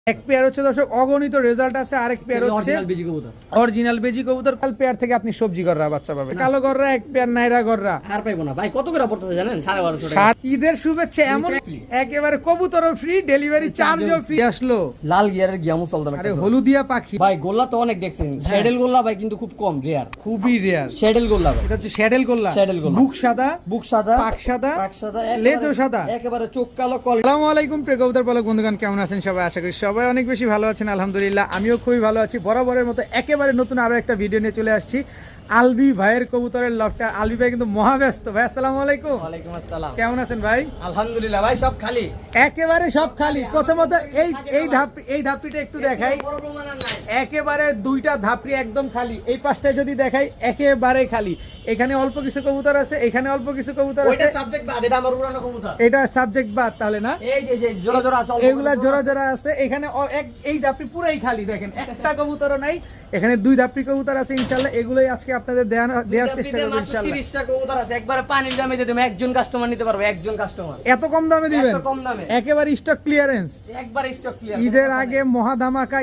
এক পেয়ার হচ্ছে দর্শক অগণিত রেজাল্ট আছে, আরেক পেয়ার হচ্ছে অরিজিনাল বেজি কবুতর। কাল পেয়ার থেকে আপনি সবজি গররা বাচ্চা পাবেন, কালো গররা এক পেয়ার, নাইরা গররা আর পাইবো না ভাই। কত করে পড়তেছে জানেন? 1250 টাকা। ঈদের শুভেচ্ছা এমন একেবারে কবুতরও ফ্রি, ডেলিভারি চার্জও ফ্রি। আসলো লাল গিয়ারের গিয়ামু চলতে আরে হলুদিয়া পাখি ভাই। গোল্লা তো অনেক দেখছেন, শ্যাডেল গোল্লা ভাই কিন্তু খুব কম, রেয়ার, খুবই রেয়ার। শ্যাডেল গোল্লা ভাই। এটা হচ্ছে শ্যাডেল গোল্লা, শ্যাডেল গোল্লা। বুক সাদা, বুক সাদা, পাক সাদা, পাক সাদা, লেজও সাদা, একেবারে চোখ কালো কল। আসসালামু আলাইকুম প্রিয় কবুতর পালক বন্ধুগণ, কেমন আছেন সবাই? আশা করি সবাই অনেক বেশি ভালো আছেন, আলহামদুলিল্লাহ আমিও খুবই ভালো আছি। বরাবরের মতো একেবারে নতুন আরো একটা ভিডিও নিয়ে চলে আসছি আলবি ভাইয়ের কবুতরের লফটে। আলবি ভাই কিন্তু মহাব্যস্ত ভাই। আসসালামু আলাইকুম। ওয়ালাইকুম আসসালাম। কেমন আছেন ভাই? আলহামদুলিল্লাহ ভাই, সব খালি, একেবারে সব খালি। প্রথমত এই ধাপড়িটা একটু দেখাই, একেবারে দুইটা ধাপড়ি একদম খালি। এই পাশটায় যদি দেখাই একেবারে খালি। এখানে অল্প কিছু কবুতর আছে, এখানে অল্প কিছু কবুতর আছে। ওইটা সাবজেক্ট বাদ, এটা আমার উড়ানো কবুতর। এটা সাবজেক্ট বাদ তাহলে না? এই যে জোড়া জোড়া আছে, এগুলা জোড়া জোড়া আছে। এখানে এই ধাপড়ি পুরাই খালি, দেখেন একটা কবুতরও নাই। এখানে দুই ধাপড়ি কবুতর আছে, ইনশাআল্লাহ এগুলোই আজকে আপনাদের দেওয়ার চেষ্টা করব ইনশাআল্লাহ। 30টা কবুতর আছে, একবারে পানির দামে দিয়ে দেব। একজন কাস্টমার নিতে পারবে, একজন কাস্টমার। এত কম দামে দিবেন? এত কম দামে, একেবারে স্টক ক্লিয়ারেন্স, একবারে স্টক ক্লিয়ার। ঈদের আগে মহা ধামাকা,